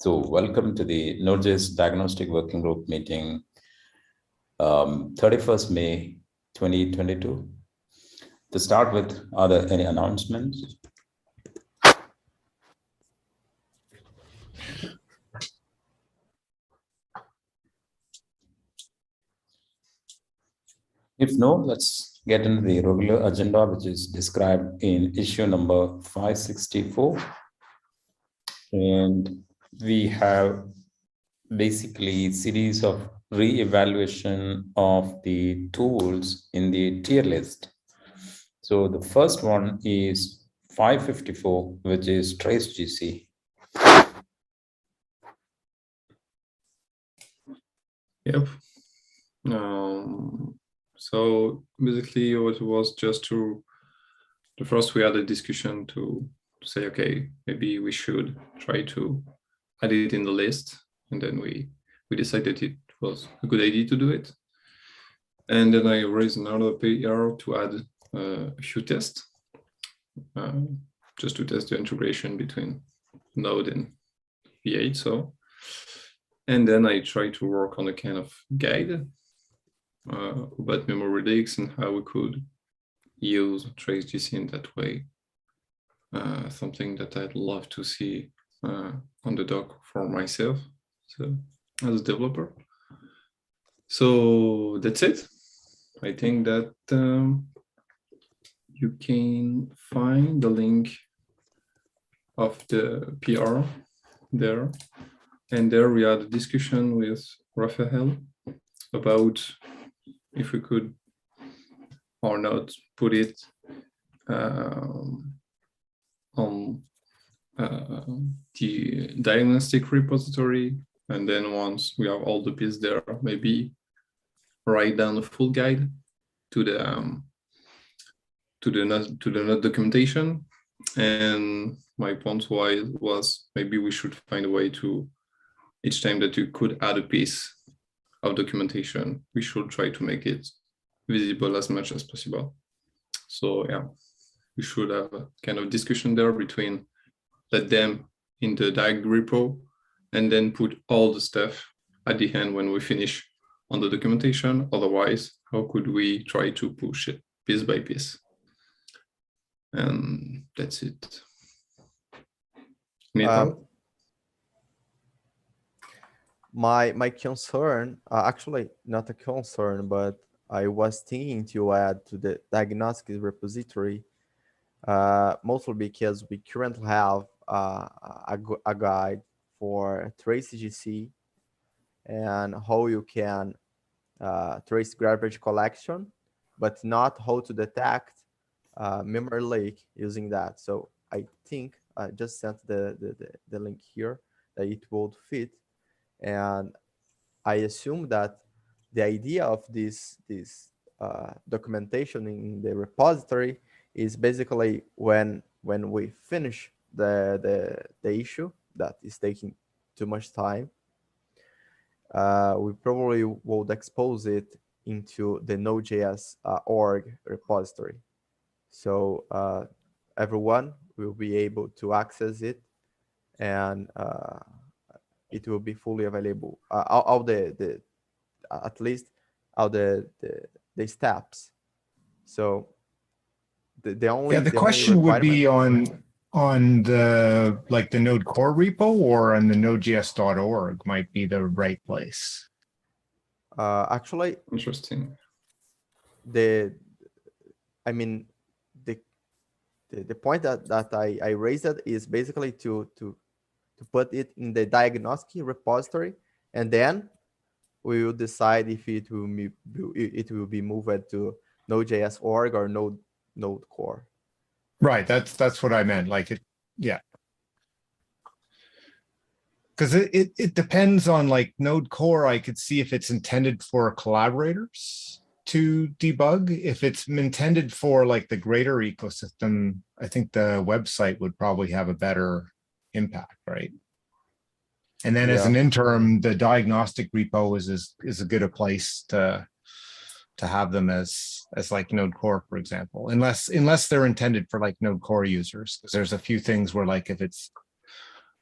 So welcome to the Node.js Diagnostic Working Group meeting, 31st May 2022. To start with, are there any announcements? If no, let's get into the regular agenda, which is described in issue number 564. And we have basically series of re-evaluation of the tools in the tier list. So the first one is 554, which is TraceGC. Yep. So basically it was just the first we had a discussion to say, okay, maybe we should try to add it in the list. And then we decided it was a good idea to do it. And then I raised another PR to add a few tests, just to test the integration between Node and V8. So, and then I tried to work on a kind of guide about memory leaks and how we could use TraceGC in that way. Something that I'd love to see on the doc for myself, so as a developer. So that's it. I think that you can find the link of the PR there. And there we had a discussion with Raphael about if we could or not put it on the diagnostic repository. And then once we have all the pieces there, maybe write down a full guide to the node documentation. And my point was maybe we should find a way to, each time that you could add a piece of documentation, we should try to make it visible as much as possible. So yeah, we should have a kind of discussion there between let them in the Diag repo and then put all the stuff at the end when we finish on the documentation. Otherwise, how could we try to push it piece by piece? And that's it. My concern, actually not a concern, but I was thinking to add to the diagnostics repository, mostly because we currently have a guide for TraceGC and how you can trace garbage collection, but not how to detect memory leak using that. So I think I just sent the link here that it would fit. And I assume that the idea of this documentation in the repository is basically when we finish the issue that is taking too much time, we probably would expose it into the node.js org repository. So everyone will be able to access it, and it will be fully available. All the at least all the steps. So the only the question would be on the the Node core repo or on the nodejs.org might be the right place. Actually, interesting. The point that I raised it is basically to put it in the diagnostic repository, and then we will decide if it will be moved to node.js org or node core. Right, that's what I meant. Yeah. Because it depends on Node core. I could see if it's intended for collaborators to debug. If it's intended for the greater ecosystem, I think the website would probably have a better impact, right? And then as an interim, the diagnostic repo is a good a place to have them as Node core, for example, unless they're intended for Node core users. Because there's a few things where if it's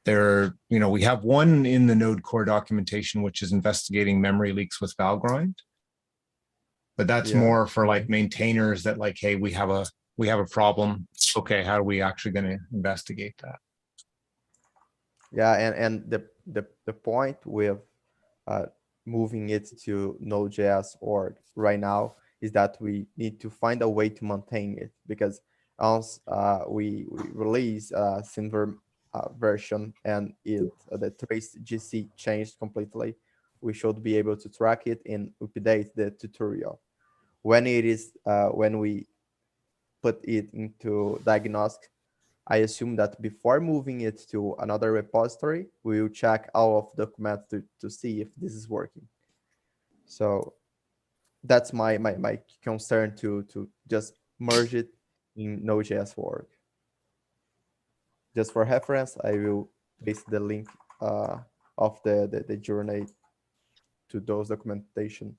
we have one in the node core documentation, which is investigating memory leaks with Valgrind. But that's more for like maintainers that like, hey, we have a problem. Okay, how are we actually going to investigate that? Yeah, and the point with moving it to node.js org right now is that we need to find a way to maintain it, because once we release a similar version and the trace GC changed completely, we should be able to track it and update the tutorial. When we put it into Diagnostics, I assume that before moving it to another repository, we will check all of the documents to see if this is working. So that's my concern to just merge it in Node.js org. Just for reference, I will paste the link of the journey to those documentations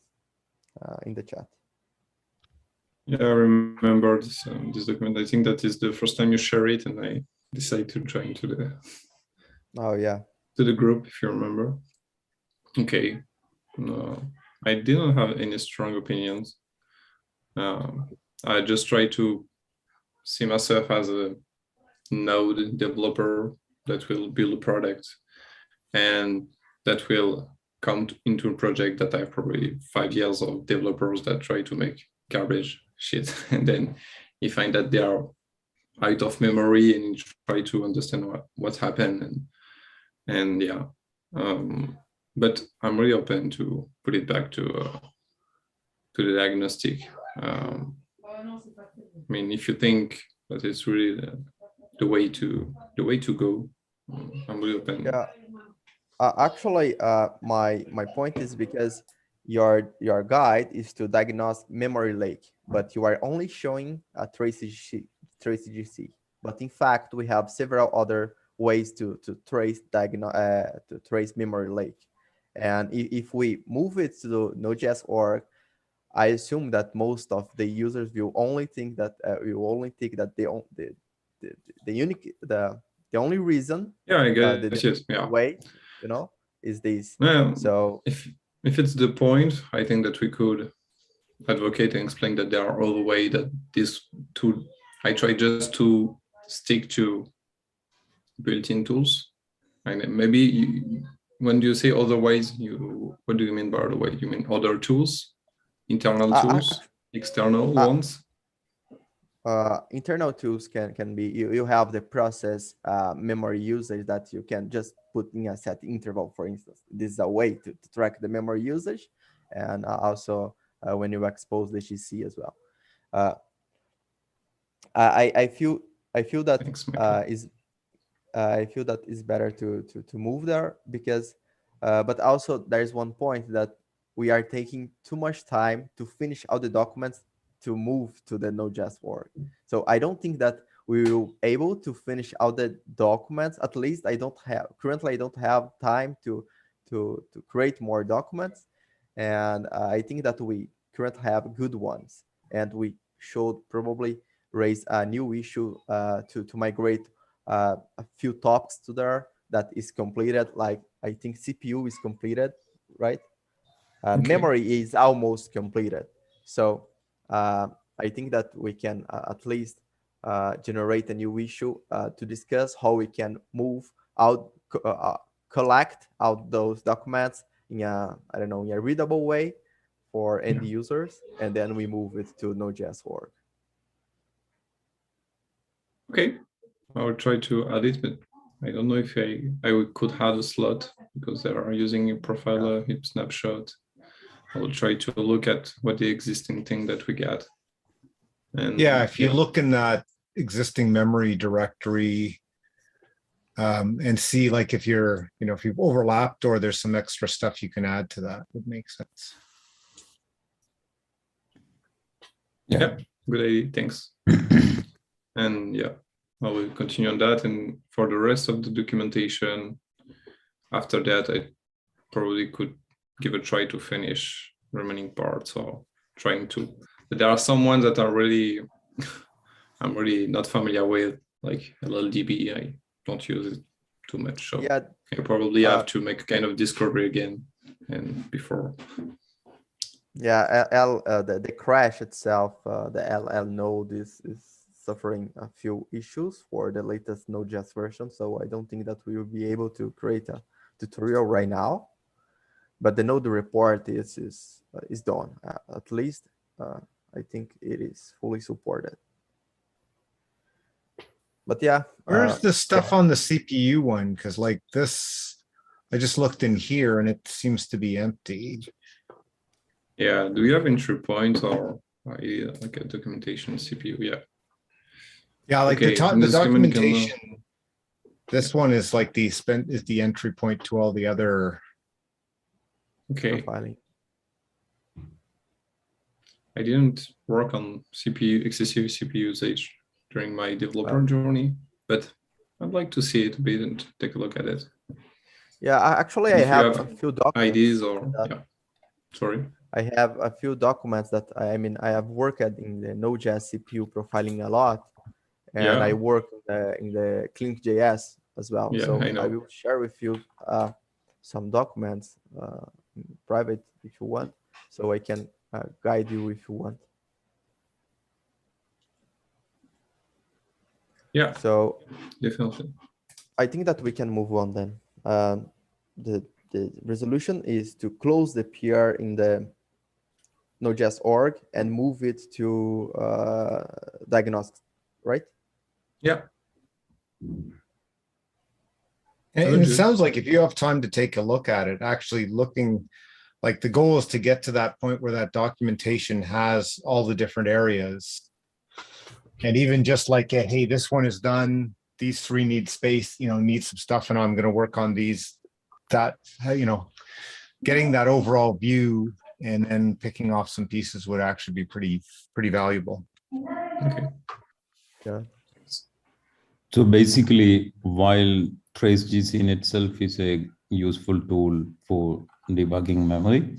in the chat. Yeah, I remember this document. I think that is the first time you share it, and I decided to join to the group, if you remember. Okay, no, I didn't have any strong opinions. I just try to see myself as a node developer that will build a product and that will come into a project that I have probably 5 years of developers that try to make garbage shit, and then you find that they are out of memory and you try to understand what happened, and yeah, but I'm really open to put it back to the diagnostic. I mean, if you think that it's really the way to go, I'm really open. Yeah, actually, my point is because your guide is to diagnose memory leak, but you are only showing a trace GC. But in fact, we have several other ways to trace memory leak. And if we move it to Node.js org, I assume that most of the users will only think that the only reason I guess yes, way is this. Yeah, so if it's the point, I think that we could advocate and explain that there are other ways that this tool. I try just to stick to built-in tools, and maybe when you say otherwise, what do you mean by other way? You mean other tools, internal tools, external ones? Internal tools can be you have the process memory usage that you can just put in a set interval. For instance, this is a way to track the memory usage, and also when you expose the GC as well. I feel that I feel that is better to move there, because but also there's one point that we are taking too much time to finish all the documents to move to the Node.js org. So I don't think that we will able to finish all the documents. At least currently I don't have time to create more documents, and I think that we currently have good ones, and we should probably raise a new issue to migrate a few topics to there that is completed. Like I think CPU is completed, right? Okay. Memory is almost completed. So I think that we can at least generate a new issue to discuss how we can move out, collect out those documents in a in a readable way for end users, and then we move it to Node.js org. Okay, I will try to add it, but I don't know if I could add a slot because they are using a profiler heap snapshot. I will try to look at what the existing thing that we get. And if you look in that existing memory directory and see like if you're, if you've overlapped or there's some extra stuff you can add to that, would make sense. Yeah, good idea. Thanks. And I will continue on that. And for the rest of the documentation, after that, I probably could give a try to finish remaining parts, or trying to. But there are some ones that are really, I'm really not familiar with, like LLDB. I don't use it too much. So Yeah, you probably have to make a kind of discovery again and before. yeah, the crash itself, the LL node is suffering a few issues for the latest Node.js version. So I don't think that we will be able to create a tutorial right now. But the node report is done. At least I think it is fully supported. But yeah, Where's the stuff on the CPU one? Because like this, I just looked in here and it seems to be empty. Yeah, do you have entry points or like a documentation CPU? Yeah. Yeah, like Okay, in the this command can, documentation. This one is like is the entry point to all the other. okay. profiling. I didn't work on excessive CPU usage during my developer journey, but I'd like to see it a bit and take a look at it. Yeah, actually, I have a few documents. IDs or yeah, sorry. I have a few documents that I have worked in the Node.js CPU profiling a lot, and I work in the Clink.js as well. Yeah, so I know. I will share with you some documents private if you want, so I can guide you if you want. Yeah. So definitely. I think that we can move on then. The resolution is to close the PR in the Node.js org and move it to Diagnostics, right? Yeah. And it sounds like if you have time to take a look at it, actually looking, like the goal is to get to that point where that documentation has all the different areas. And even just like, hey, this one is done. These three need space, need some stuff, and I'm going to work on these, that, getting that overall view and then picking off some pieces would actually be pretty valuable. Okay. Yeah. So basically, while TraceGC in itself is a useful tool for debugging memory,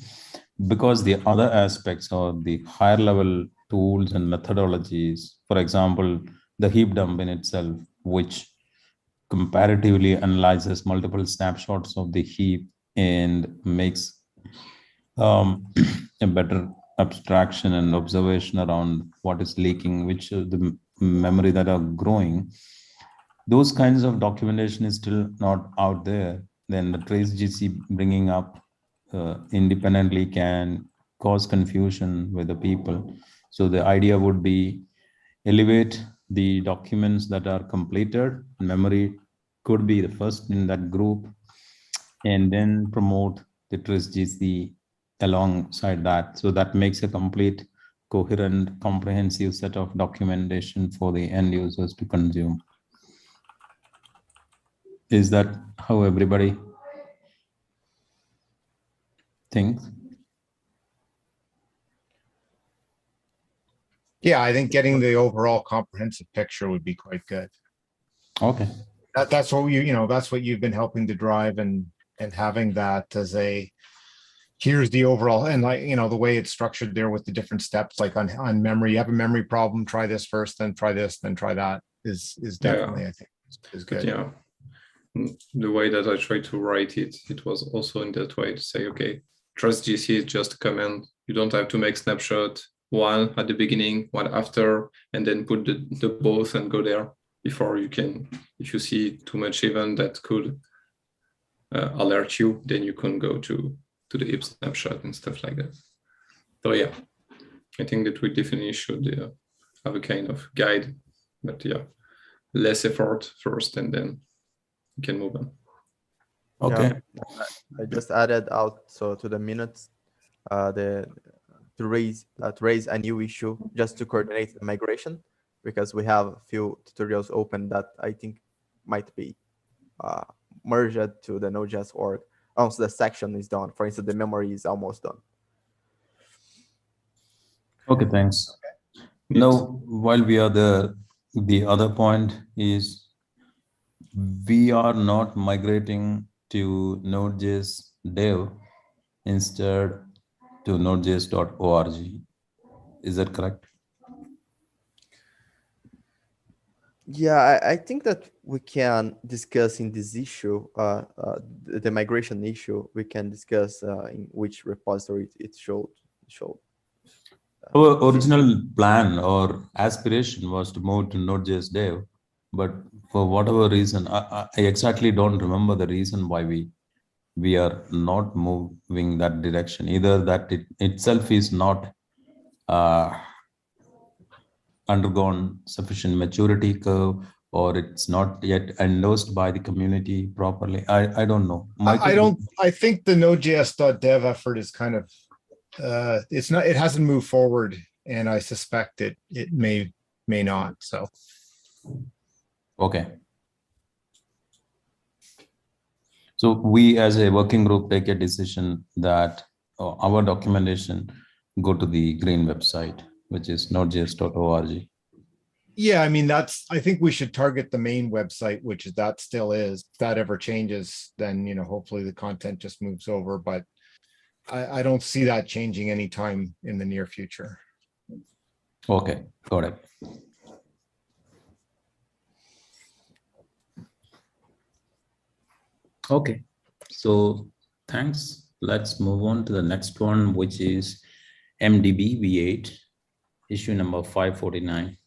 because the other aspects are the higher level tools and methodologies, for example, the heap dump in itself, which comparatively analyzes multiple snapshots of the heap and makes a better abstraction and observation around what is leaking, which are the memory that are growing. Those kinds of documentation is still not out there. Then the TraceGC bringing up independently can cause confusion with the people. So the idea would be elevate the documents that are completed. Memory could be the first in that group, and then promote the TraceGC alongside that. So that makes a complete, coherent, comprehensive set of documentation for the end users to consume. Is that how everybody thinks? Yeah, I think getting the overall comprehensive picture would be quite good. Okay. That's what that's what you've been helping to drive, and having that as here's the overall, and like, the way it's structured there with the different steps, like on memory, you have a memory problem, try this first, then try this, then try that is definitely, I think, is good. But yeah, the way that I tried to write it, it was also in that way to say, okay, TrustGC is just a command. You don't have to make snapshot, one at the beginning, one after, and then put the both and go there before you can, if you see too much event that could alert you, then you can go to the heap snapshot and stuff like that. So yeah, I think that we definitely should have a kind of guide, but yeah, less effort first and then you can move on. Okay. Yeah, I just added out to the minutes to raise a new issue just to coordinate the migration, because we have a few tutorials open that I think might be merged to the Node.js org once the section is done. For instance, the memory is almost done. Okay, thanks. Yes. Now, while we are there, the other point is we are not migrating to Node.js dev, instead to nodejs.org. Is that correct? Yeah, I think that we can discuss in this issue, the migration issue. We can discuss in which repository it showed. Our Physically. original plan or aspiration was to move to Node.js Dev, but for whatever reason, I exactly don't remember the reason why we are not moving that direction. Either that it itself is not uh, undergone sufficient maturity curve, or it's not yet endorsed by the community properly. I don't know. I Michael, don't, I think the Node.js.dev effort is kind of, it's not, it hasn't moved forward, and I suspect it may not, so. okay. So we as a working group take a decision that our documentation go to the green website, which is nodejs.org. Yeah, I mean, I think we should target the main website, which that still is. If that ever changes, then, hopefully the content just moves over, but I don't see that changing anytime in the near future. Okay, got it. Okay, so thanks. Let's move on to the next one, which is MDB V8, issue number 549.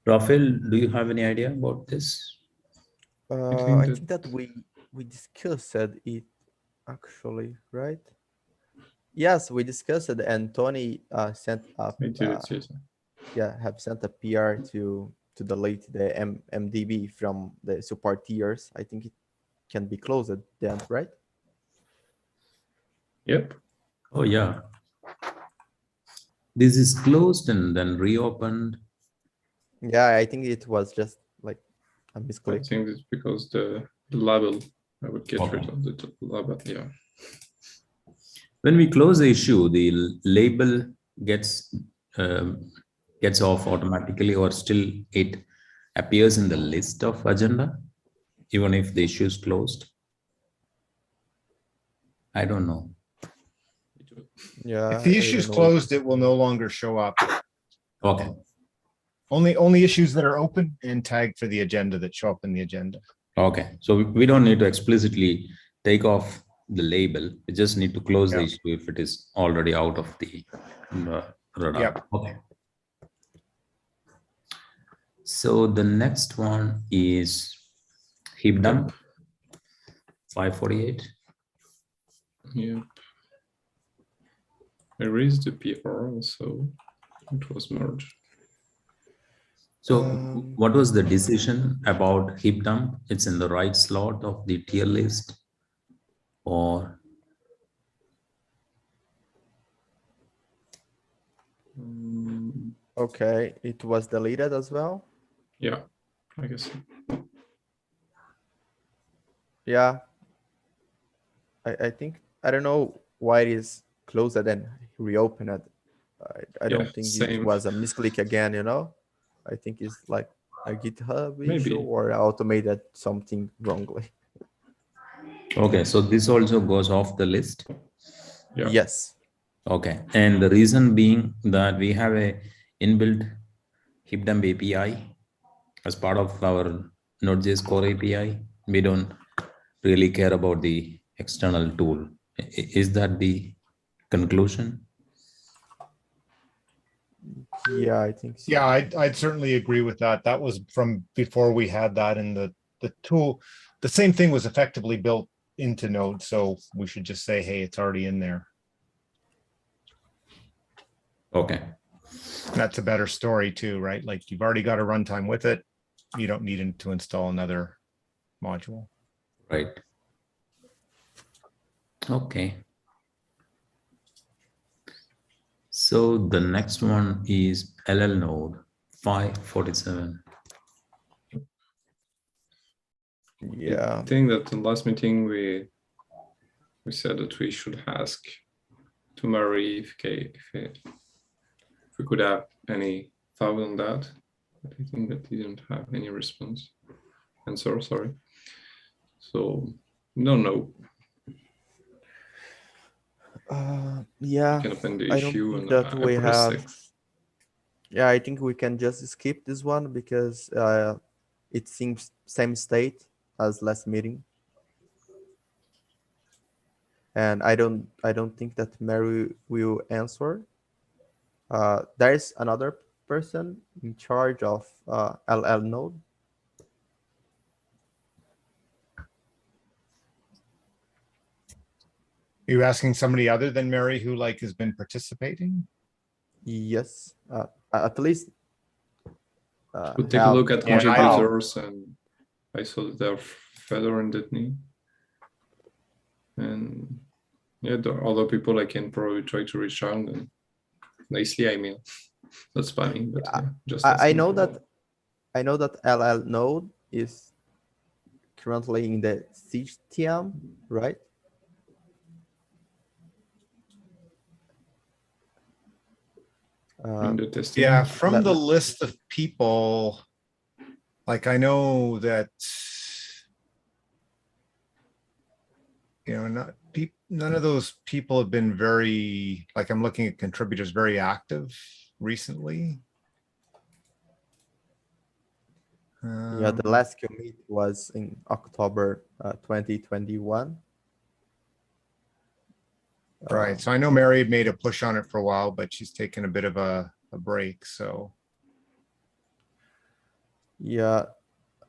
Rafael, do you have any idea about this? I think that we discussed it actually, right? Yes, we discussed it, and Tony sent up. Have sent a PR to delete the MDB from the support tiers. I think it can be closed then, right? Yep. Oh yeah. This is closed and then reopened. Yeah, I think it was just like a I misclick. think it's because the label, I would get Okay. rid of the label, yeah. When we close the issue, the label gets off automatically, or still it appears in the list of agenda, even if the issue is closed. I don't know. Yeah. If the issue is closed, it will no longer show up. Okay. Only issues that are open and tagged for the agenda that show up in the agenda. Okay. So we don't need to explicitly take off the label. We just need to close the issue if it is already out of the radar. Yep. Okay. So the next one is heap dump 548. Yep. I raised the PR, so it was merged. So what was the decision about heap dump? It's in the right slot of the tier list, or? Okay, it was deleted as well. Yeah, I guess so. Yeah. I think, I don't know why it is closed and then reopened it. I don't think it was a misclick again, I think it's like a GitHub issue or automated something wrongly. Okay, so this also goes off the list? Yeah. Yes. Okay, and the reason being that we have a inbuilt heap dump API as part of our Node.js core API. We don't really care about the external tool. Is that the conclusion? Yeah, I think so. Yeah, I'd certainly agree with that. That was from before we had that in the tool. The same thing was effectively built into Node, so we should just say, hey, it's already in there. Okay. That's a better story too, right? Like you've already got a runtime with it. You don't need to install another module. Right. Okay. So the next one is LL node 547. Yeah. I think that in the last meeting we said that we should ask to Mary if we could have any thought on that. But I think that he didn't have any response. Answer, sorry. So don't know. Yeah, You can open the I don't issue think and that I we press have. X. Yeah, I think we can just skip this one because it seems same state as last meeting, and I don't think that Mary will answer. There is another person in charge of LL node. Are you asking somebody other than Mary who like has been participating? Yes, at least So take a have look at Yeah, I don't- contributors, and I saw that they're Fedor and Ditney. And yeah, there are other people I can probably try to reach out and nicely, I mean, not spamming, but yeah, just I asking know for that help. LL node is currently in the CTM, right? In the testing. Yeah, from Let- the list of people, like I know that, none of those people have been very, like I'm looking at contributors, very active recently. Yeah, the last commit was in October 2021. Right. So I know Mary made a push on it for a while, but she's taken a bit of a break. So Yeah,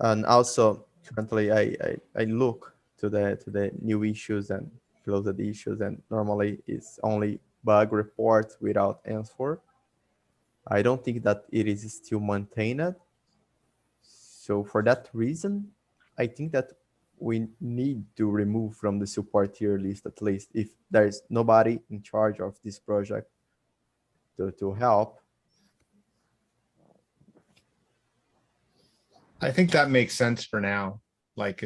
and also currently I look to the new issues and closed issues, and normally it's only bug reports without answer. I don't think that it is still maintained. So for that reason, I think that we need to remove from the support tier list, at least if there is nobody in charge of this project to help. I think that makes sense for now. Like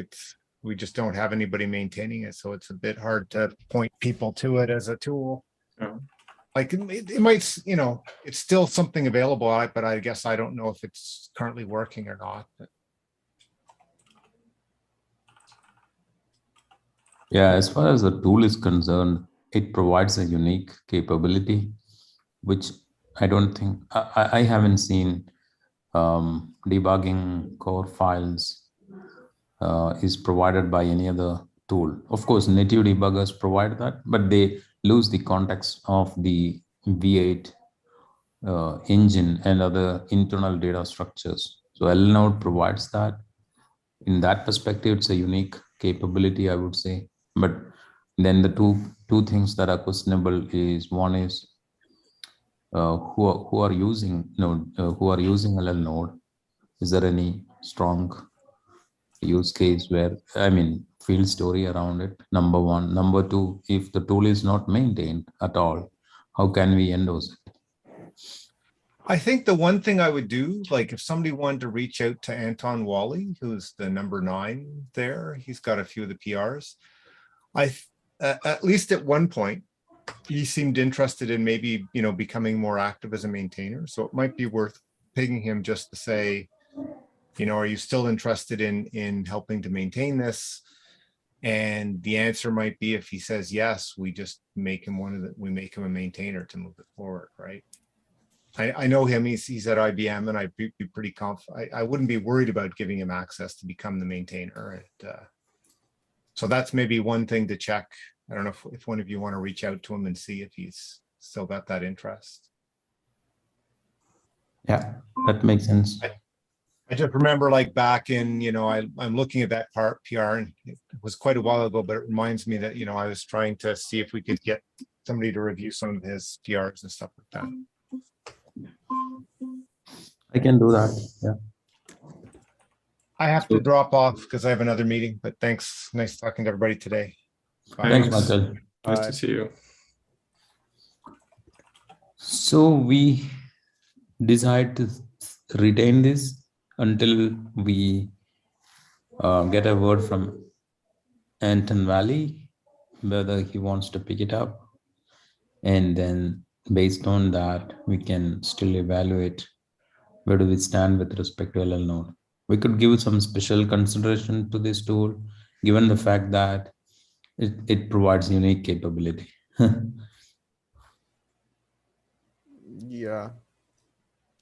we just don't have anybody maintaining it. So it's a bit hard to point people to it as a tool. Yeah. Like it might, it's still something available, but I guess I don't know if it's currently working or not. Yeah, as far as the tool is concerned, it provides a unique capability, which I don't think, I haven't seen debugging core files is provided by any other tool. Of course, native debuggers provide that, but they lose the context of the V8 engine and other internal data structures. So LNode provides that. In that perspective, it's a unique capability, I would say. But then the two things that are questionable is one is who are using node, who are using LL node. Is there any strong use case where, I mean, field story around it? Number one. Number two, if the tool is not maintained at all, how can we endorse it? I think the one thing I would do, like if somebody wanted to reach out to Anton Wally, who's the number 9 there, he's got a few of the PRs. At least at one point, he seemed interested in maybe, becoming more active as a maintainer. So it might be worth pinging him just to say, are you still interested in helping to maintain this? And the answer might be, if he says yes, we just make him we make him a maintainer to move it forward, right? I know him, he's at IBM, and I'd be pretty confident. I wouldn't be worried about giving him access to become the maintainer. And so that's maybe one thing to check. I don't know if one of you want to reach out to him and see if he's still got that interest. Yeah, that makes sense. I just remember, like, back in, I'm looking at that PR, and it was quite a while ago, but it reminds me that, I was trying to see if we could get somebody to review some of his PRs and stuff like that. I can do that. Yeah. I have to drop off because I have another meeting, but thanks. Nice talking to everybody today. Bye. Thanks, Michael. Nice Bye. to see you. So we decide to retain this until we get a word from Anton Valley, whether he wants to pick it up. And then based on that, we can still evaluate where do we stand with respect to LL node. We could give some special consideration to this tool, given the fact that it provides unique capability. Yeah.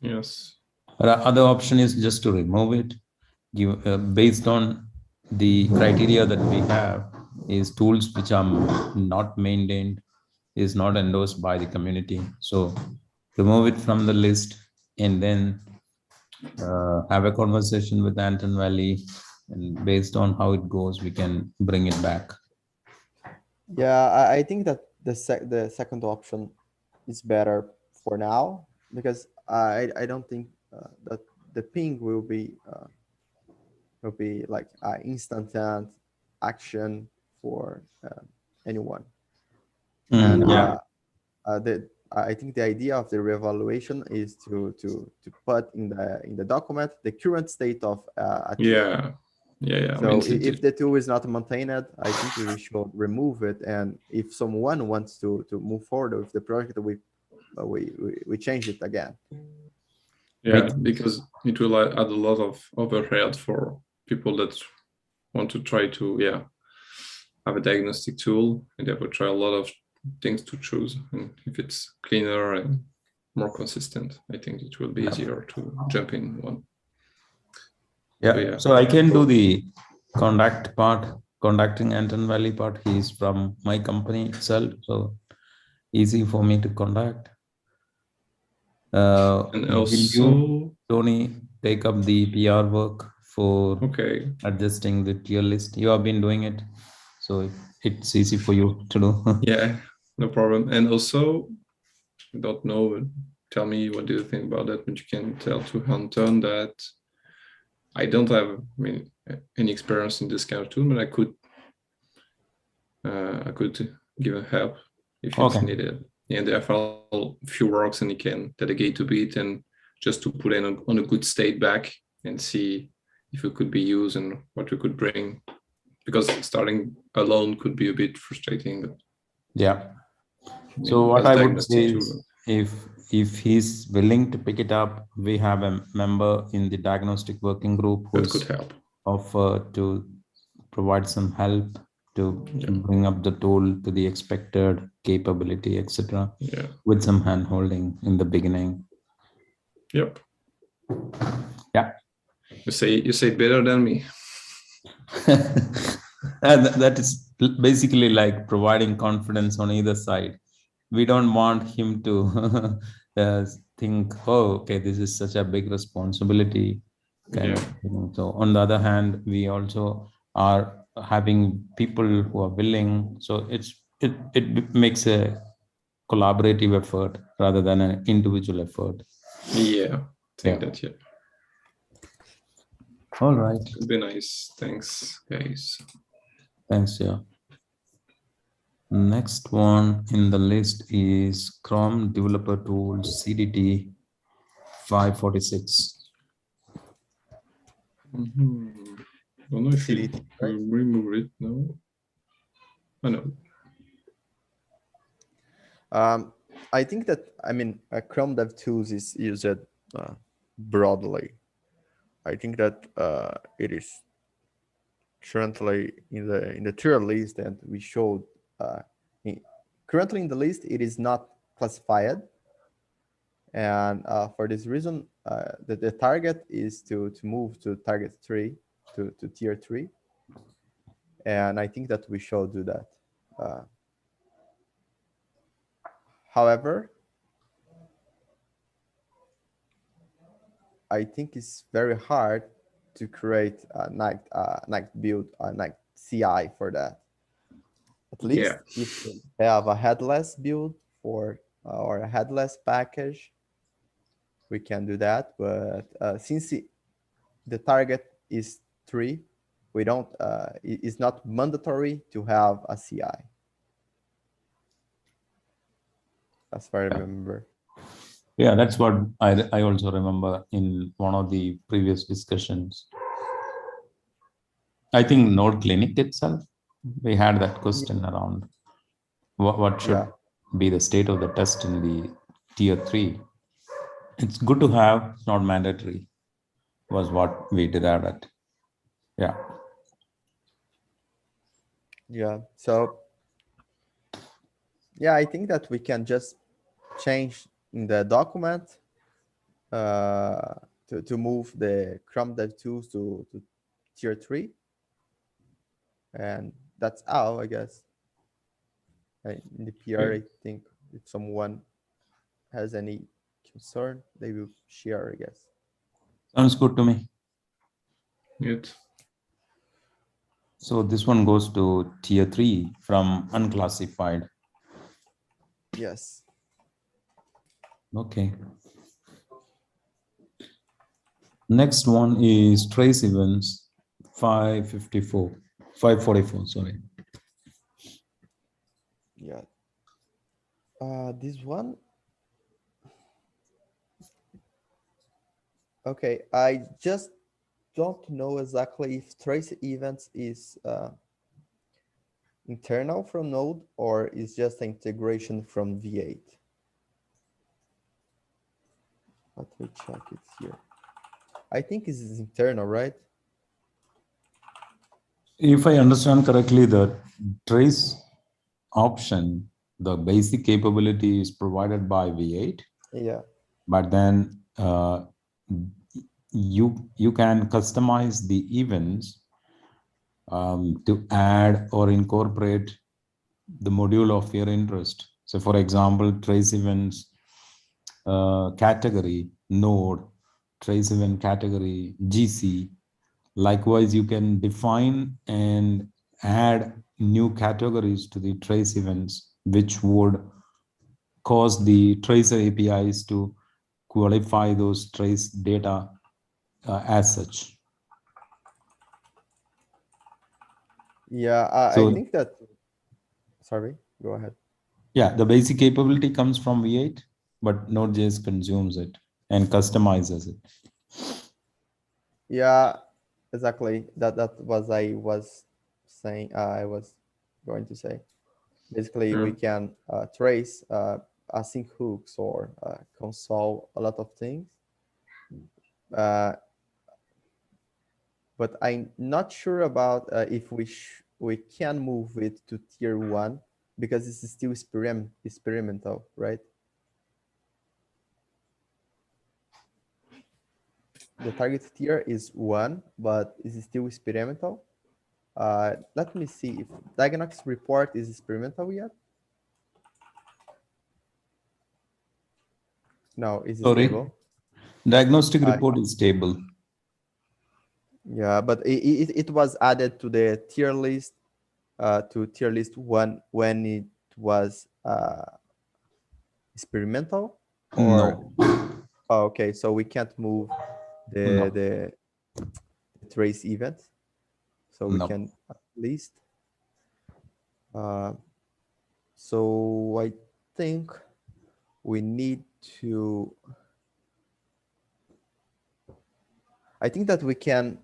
Yes. The other option is just to remove it, based on the criteria that we have is tools which are not maintained, is not endorsed by the community. So remove it from the list and then have a conversation with Anton Valley, and based on how it goes, we can bring it back. Yeah, I think that the second option is better for now, because I don't think that the ping will be like instant action for anyone. And Yeah. I think the idea of the reevaluation is to put in the document the current state of a tier. Yeah. So if the tool is not maintained, I think we should remove it. And if someone wants to move forward with the project, we change it again. Yeah, because it will add a lot of overhead for people that want to try to have a diagnostic tool, and they will try a lot of things to choose. And if it's cleaner and more consistent, I think it will be easier to jump in one. Yeah. So I can do the contacting Anton Valley part. He's from my company itself, so easy for me to contact. And also, you, Tony, take up the PR work for adjusting the tier list. You have been doing it, so it's easy for you to do. Yeah, no problem. And also, I don't know, tell me what do you think about that, but you can tell to Anton that I don't have any experience in this kind of tool, but I could give a help if it's needed. And there are a few works and you can dedicate to it, and just to put in on a good state back and see if it could be used and what we could bring, because starting alone could be a bit frustrating. But yeah. So what I would say is, if he's willing to pick it up, we have a member in the diagnostic working group who could help, offer to provide some help to bring up the tool to the expected capability, etc. With some hand holding in the beginning. Yep. Yeah. You say better than me. That is basically like providing confidence on either side. We don't want him to think, oh, okay, this is such a big responsibility kind of thing. So on the other hand, we also are having people who are willing. So it makes a collaborative effort rather than an individual effort. Yeah, I think that, All right. It'd be nice. Thanks, guys. Thanks, yeah. Next one in the list is Chrome Developer Tools CDT 546. I don't know if we remove it. No, I know. I think that Chrome DevTools is used broadly. I think that it is currently in the tier list, and we showed currently in the list it is not classified, and for this reason the target is to move to target 3 to tier 3, and I think that we should do that. However, I think it's very hard to create a night build, a night CI for that. At least if you have a headless build or a headless package, we can do that. But since the target is 3, we don't. It's not mandatory to have a CI. As far as I remember. Yeah, that's what I also remember in one of the previous discussions. I think Node Clinic itself, we had that question around what should be the state of the test in the tier 3. It's good to have, it's not mandatory, was what we derived at. Yeah. Yeah. So yeah, I think that we can just change in the document to move the Chrome Dev tools to tier 3. And that's all, I guess. In the PR, I think if someone has any concern, they will share, I guess. Sounds good to me. Good. So this one goes to tier 3 from unclassified. Yes. Okay. Next one is trace events 544, sorry. Yeah. This one. Okay, I just don't know exactly if trace events is internal from Node or is just an integration from V8. Let me check it here. I think this is internal, right? If I understand correctly, the trace option, the basic capability is provided by V8. Yeah. But then you can customize the events to add or incorporate the module of your interest. So for example, trace events category node, trace event category GC. Likewise, you can define and add new categories to the trace events, which would cause the tracer APIs to qualify those trace data as such. Yeah, I So think that, sorry, go ahead. yeah, the basic capability comes from V8, but Node.js consumes it and customizes it. Yeah, exactly. That was I was saying. I was going to say. Basically, we can trace async hooks or console a lot of things. But I'm not sure about if we can move it to tier 1 because this is still experimental, right? The target tier is 1, but it's still experimental. Let me see if Diagnostics report is experimental yet. No, it's Sorry, stable. diagnostic report is stable. Yeah, but it was added to the tier list, to tier list 1 when it was experimental, or No. oh, okay, so we can't move No. the trace event, so we No. can at least. So I think we need to. I think that we can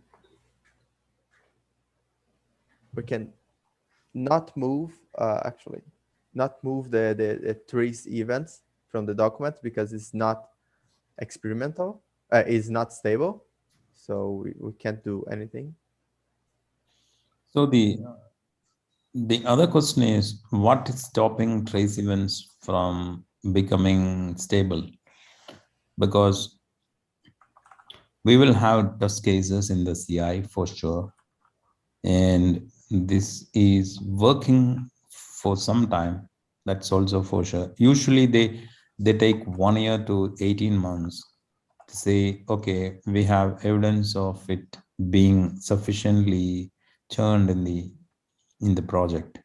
not move actually not move the trace events from the document because it's not experimental, is not stable, so we can't do anything. So the other question is, what is stopping trace events from becoming stable? Because we will have test cases in the CI for sure, and this is working for some time. That's also for sure. Usually they take 1 year to 18 months to say, okay, we have evidence of it being sufficiently churned in the project.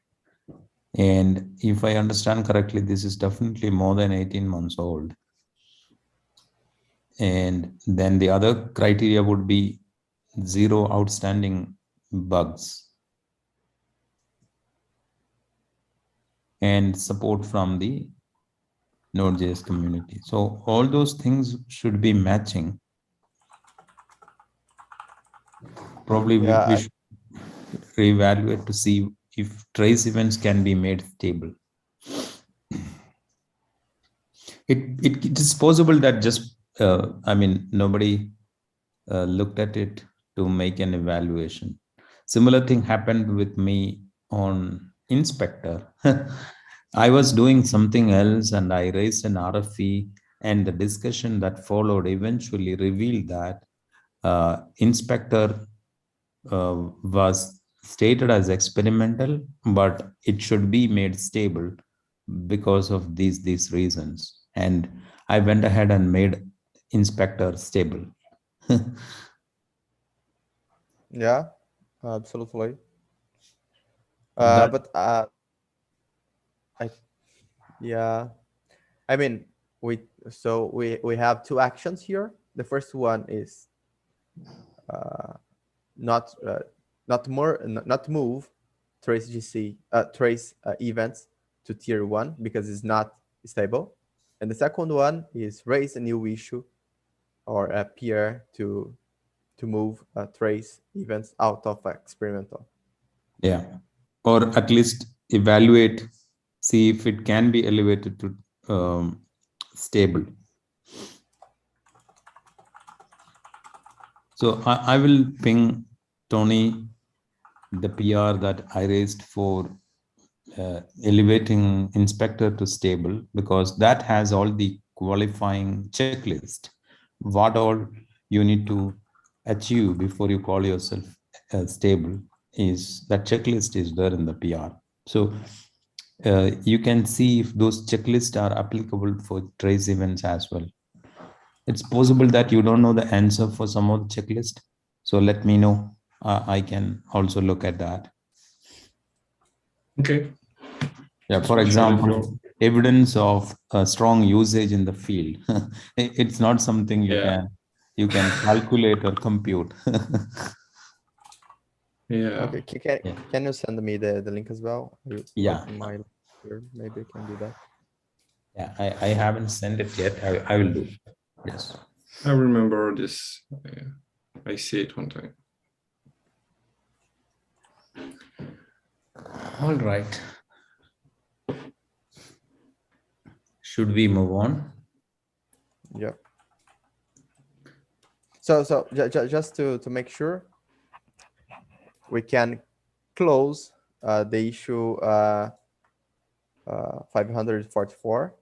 And if I understand correctly, this is definitely more than 18 months old. And then the other criteria would be 0 outstanding bugs and support from the Node.js community. So all those things should be matching. Probably Yeah, we should reevaluate to see if trace events can be made stable. It is possible that just, nobody looked at it to make an evaluation. Similar thing happened with me on inspector. I was doing something else and I raised an RFE, and the discussion that followed eventually revealed that inspector was stated as experimental, but it should be made stable because of these reasons. And I went ahead and made inspector stable. Yeah, absolutely. That, But I yeah, I mean we have two actions here. The first one is not not move trace GC trace events to tier 1 because it's not stable, and the second one is raise a new issue or a peer to move trace events out of experimental. yeah, or at least evaluate, see if it can be elevated to stable. So I will ping Tony the PR that I raised for elevating inspector to stable, because that has all the qualifying checklist. What all you need to achieve before you call yourself stable is that checklist is there in the PR. So you can see if those checklists are applicable for trace events as well. It's possible that you don't know the answer for some of the checklist. So let me know. I can also look at that. Okay. Yeah, for Especially example, evidence of strong usage in the field. It's not something Yeah. you can calculate or compute. Yeah. Okay, Yeah. can you send me the link as well? You Yeah. open my here, maybe I can do that. Yeah, I haven't sent it yet. I will do. Yes. I remember this. I see it one time. All right. Should we move on? Yeah. So just to make sure we can close the issue 544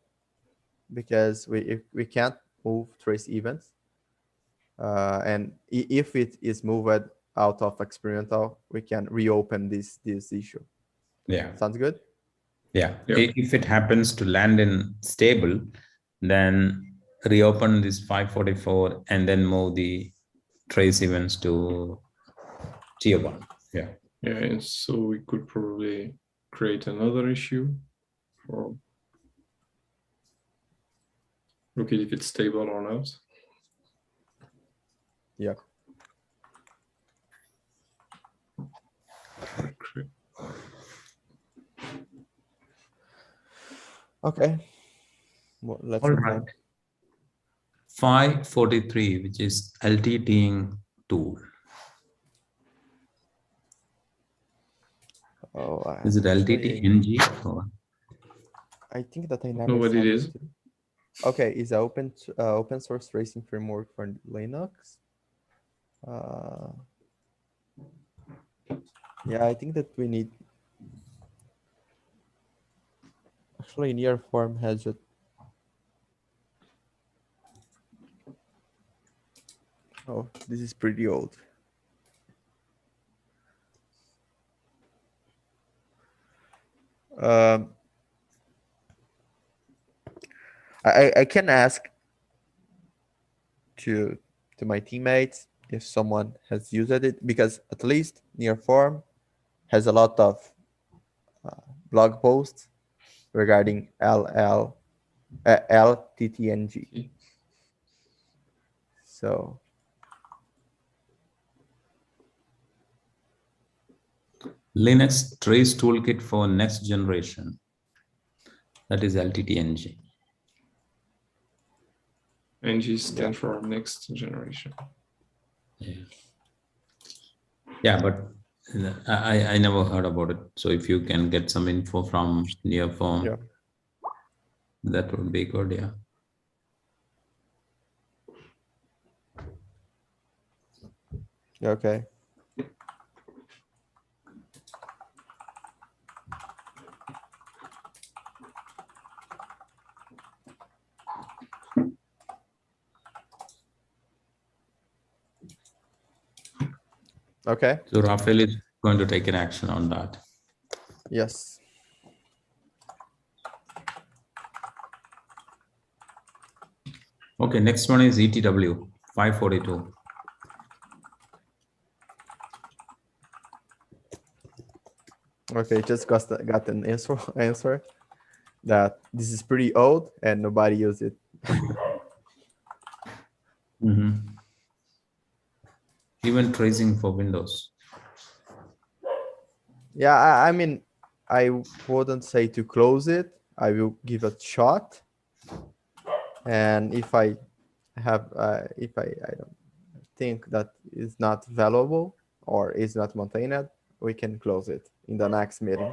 because we can't move trace events, and if it is moved out of experimental, we can reopen this issue. Yeah. Sounds good? Yeah. Yep. If it happens to land in stable, then reopen this 544 and then move the trace events to tier 1. Yeah. Yeah, and so we could probably create another issue or look at if it's stable or not. Yeah. Okay. Okay. Well, let's All move right. on. 543, which is LTTing tool. Oh, Is it actually, LTTNG or? I think that I never Know what saw it this. is? Okay, it's an open source tracing framework for Linux. Yeah, I think that we need. Actually, Nearform has it. Oh, this is pretty old. I can ask to my teammates if someone has used it, because at least Nearform has a lot of blog posts regarding LTTNG. So Linux Trace Toolkit for Next Generation. That is LTTNG. NG stands for next generation. Yeah. Yeah, but I never heard about it. So if you can get some info from Nearform, yeah. that would be good. Yeah. Okay. Okay. So Rafael is going to take an action on that. Yes. Okay, next one is ETW 542. Okay, just got an answer that this is pretty old and nobody used it. Event tracing for Windows. Yeah, I mean, I wouldn't say to close it. I will give a shot, and if I have, if I don't think that is not valuable or is not maintained, we can close it in the next meeting.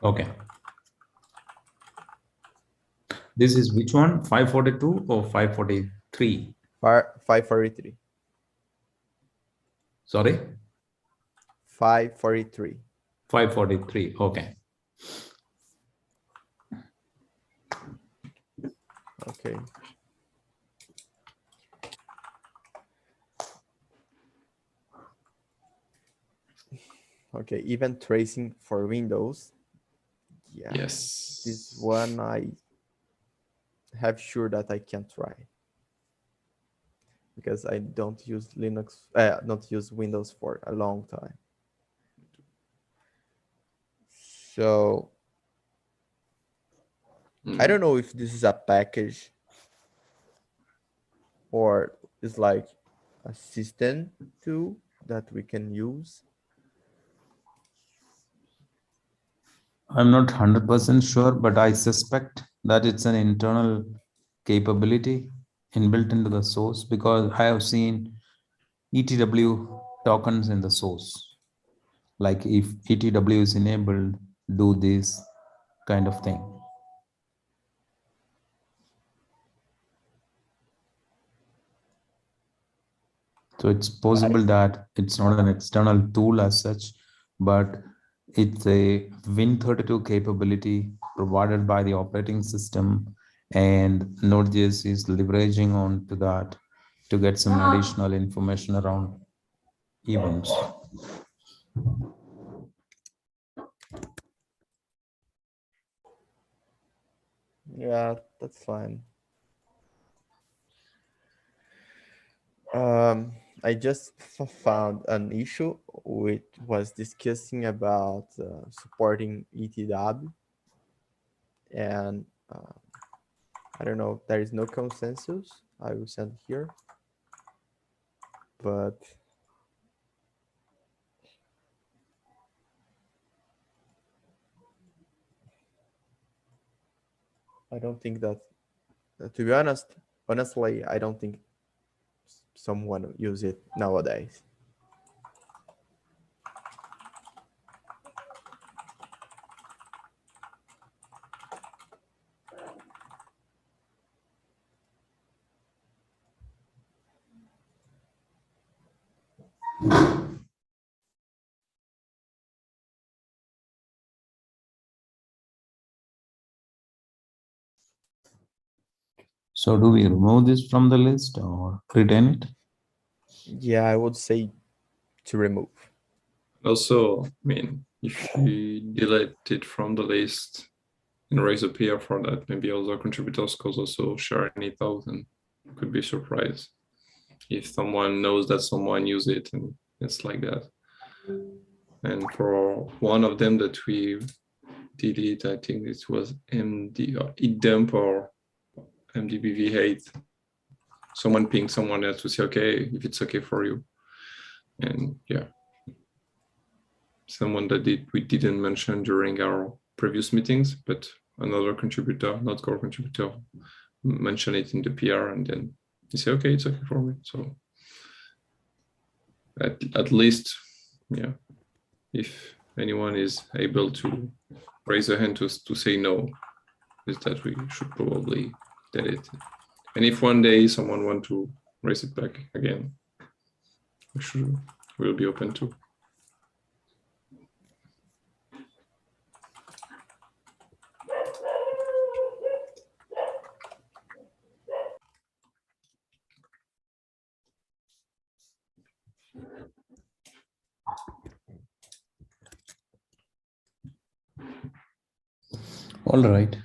Okay. This is which one? 542 or 543? 543. Sorry? 543. 543. Okay. Okay. Okay, event tracing for Windows. Yeah. Yes. This one I have sure that I can try because I don't use Linux, don't use Windows for a long time. So I don't know if this is a package or it's like a system tool that we can use. I'm not 100% sure, but I suspect that it's an internal capability inbuilt into the source because I have seen ETW tokens in the source. Like if ETW is enabled, do this kind of thing. So it's possible that it's not an external tool as such, but it's a Win32 capability provided by the operating system, and node.js is leveraging onto that to get some additional information around events. Yeah, that's fine. I just found an issue which was discussing about supporting ETW, and I don't know, there is no consensus. I will send here, but I don't think that, to be honestly, I don't think someone use it nowadays. So do we remove this from the list or retain it? Yeah, I would say to remove. Also, I mean, if we delete it from the list and raise a PR for that, maybe other contributors could also share any thoughts and could be surprised if someone knows that someone used it and it's like that. And for one of them that we did it, I think it was MD or dump or MDBV8. Someone pinged someone else to say, okay, if it's okay for you. And yeah, someone that we didn't mention during our previous meetings, but another contributor, not core contributor, mentioned it in the PR, and then he said, okay, it's okay for me. So at least, yeah, if anyone is able to raise a hand to say no, is that we should probably delete it. And if one day someone want to raise it back again, we'll be open to. All right.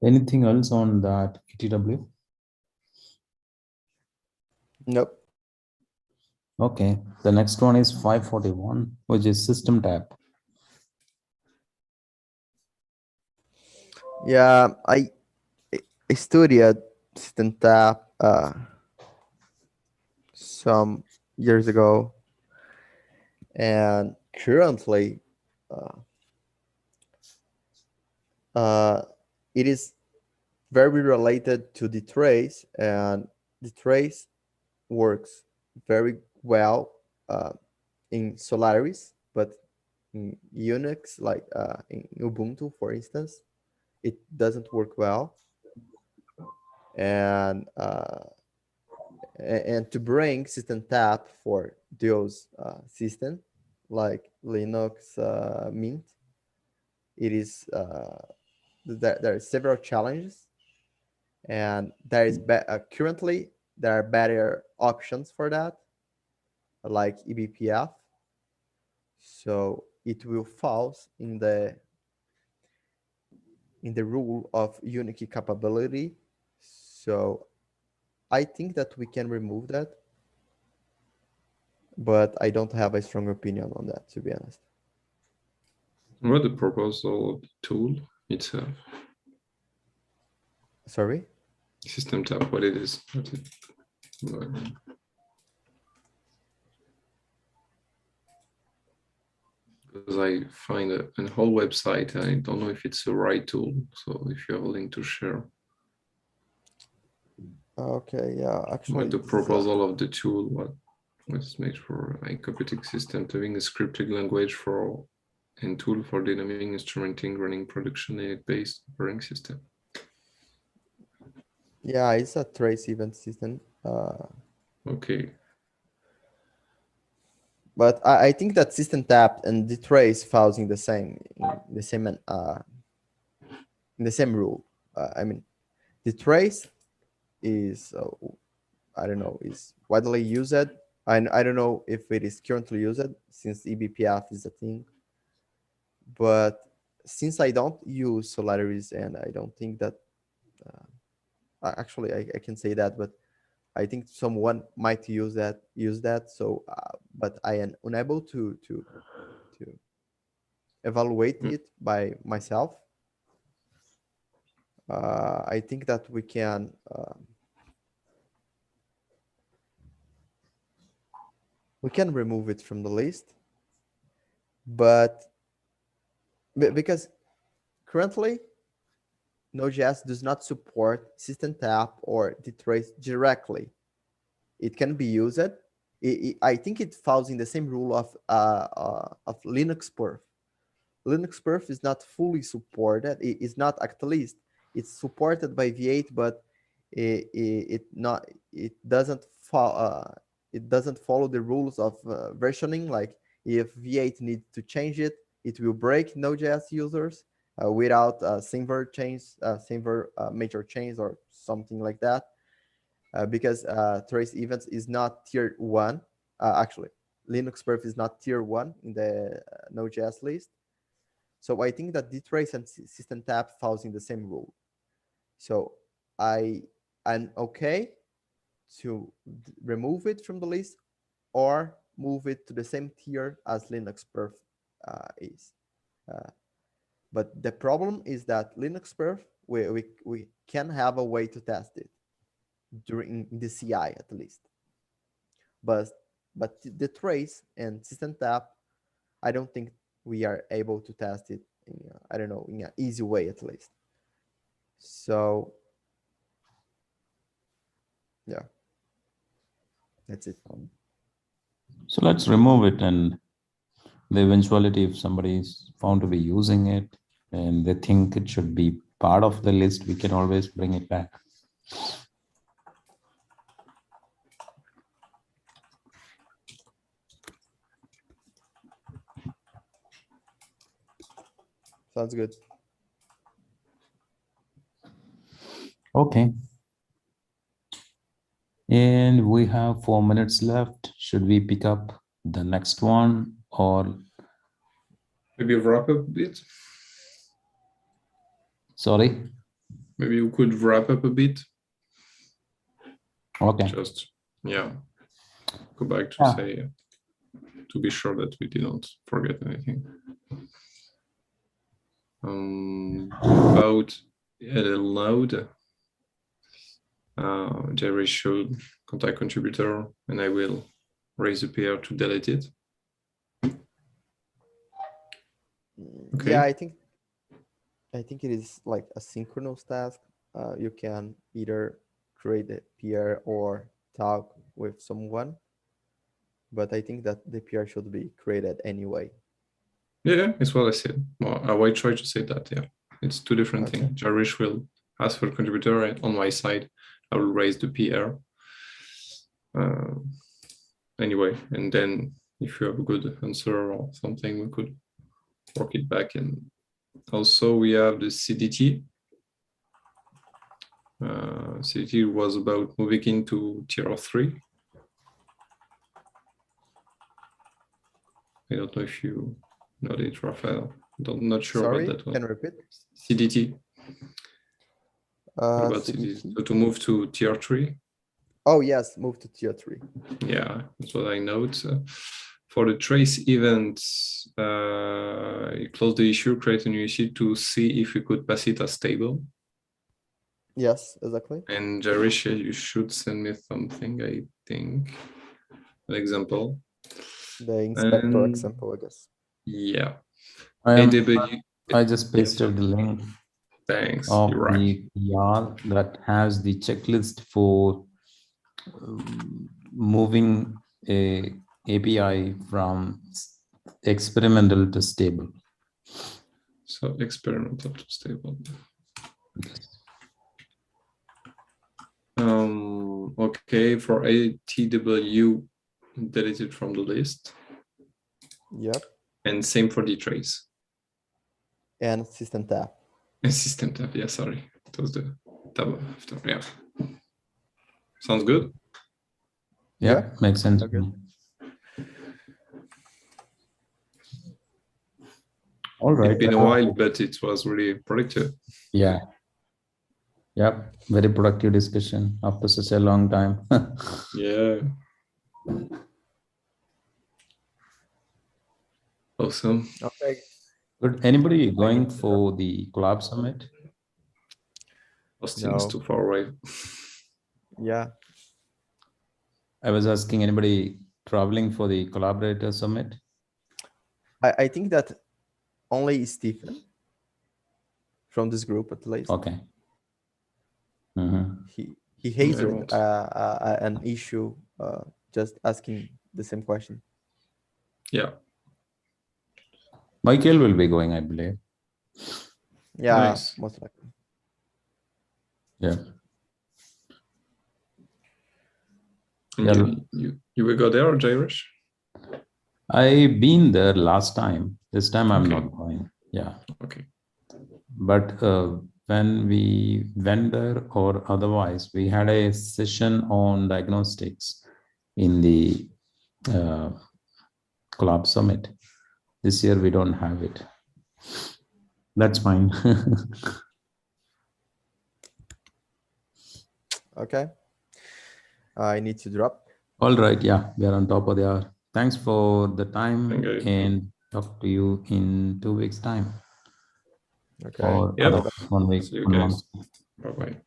Anything else on that ETW? Nope. Okay. The next one is 541, which is system tab. Yeah, I studied system tab some years ago, and currently uh, it is very related to the trace, and the trace works very well in Solaris, but in Unix, like in Ubuntu, for instance, it doesn't work well. And and to bring system tab for those system like Linux Mint, it is there are several challenges, and there is currently there are better options for that, like eBPF. So it will fall in the rule of unique capability. So I think that we can remove that, but I don't have a strong opinion on that, to be honest. What the proposal of the tool itself? Sorry? System tab, what it is. Because I find a whole website, I don't know if it's the right tool. So if you have a link to share. Okay, yeah, actually. What the proposal of the tool, what it makes for a computing system, having a scripting language for and tool for dynamic instrumenting running production Linux-based operating system. Yeah, it's a trace event system. Okay. But I think that system tab and the trace falls in the same rule. I mean, the trace is I don't know, is widely used. I don't know if it is currently used since eBPF is a thing. But since I don't use Solaris, and I don't think that actually I can say that, but I think someone might use that. So, but I am unable to evaluate it by myself. I think that we can remove it from the list, but because currently Node.js does not support system tab or the trace directly. It can be used. I think it falls in the same rule of Linux perf. Linux perf is not fully supported. It is not, at least it's supported by V8, but it doesn't follow the rules of versioning. Like if V8 needs to change it, it will break Node.js users without Simver major change or something like that. Because trace events is not tier 1. Actually, Linux perf is not tier 1 in the Node.js list. So I think that dtrace and system tab falls in the same rule. So I'm okay to remove it from the list or move it to the same tier as Linux perf is. But the problem is that Linux perf, we can have a way to test it during the CI at least. But the trace and system tab, I don't think we are able to test it in, I don't know, in an easy way at least. So yeah, that's it. So let's remove it, and the eventuality, if somebody is found to be using it and they think it should be part of the list, we can always bring it back. Sounds good. Okay. And we have 4 minutes left. Should we pick up the next one or maybe wrap up a bit? Sorry. Maybe you could wrap up a bit. Okay. Just, yeah, go back to Yeah. say, to be sure that we didn't forget anything. About node, Jerry should contact contributor, and I will raise a PR to delete it. Okay. Yeah, I think it is like a synchronous task. You can either create a PR or talk with someone, but I think that the PR should be created anyway. Yeah, it's what I said. Well, I will try to say that. Yeah, it's two different Okay. things. Jarish will ask for contributor, and on my side, I will raise the PR. Anyway, and then if you have a good answer or something, we could work it back. And also we have the CDT. CDT was about moving into tier 3. I don't know if you know it, Raphael. Not sure Sorry, about that one. can you repeat? CDT. What about CDT? CDT? So to move to tier 3. Oh yes, move to tier 3. Yeah, that's what I note. For the trace events, you close the issue, create a new issue to see if you could pass it as stable. Yes, exactly. And Jarish, you should send me something, I think, an example. The inspector And example, I guess. yeah. I just Yes, pasted the link thanks. of You're right. the PR that has the checklist for moving a API from experimental to stable. So experimental to stable. Okay, for ATW, deleted from the list. Yep. And same for the trace. And system tab. And system tab, yeah, sorry. It was the tab after, yeah. Sounds good? Yeah, makes sense. Okay. All right. It's been a while, but it was really productive. Yeah. Yep. Very productive discussion after such a long time. Yeah. Awesome. Okay. Good. Anybody going for the collab summit? Austin is too far away. Yeah. I was asking anybody traveling for the collaborator summit? I think that only Stephen from this group at least. Okay. He hazarded an issue just asking the same question. Yeah. Michael will be going, I believe. Yeah, nice. most likely. Yeah. You will go there, or Jairish? I've been there last time. This time I'm not going. Yeah. Okay. But when we went there or otherwise, we had a session on diagnostics in the collab summit. This year we don't have it. That's fine. Okay. I need to drop. All right. Yeah, we are on top of the hour. Thanks for the time and talk to you in 2 weeks' time. Okay. Or 1 week. See you guys. Bye-bye.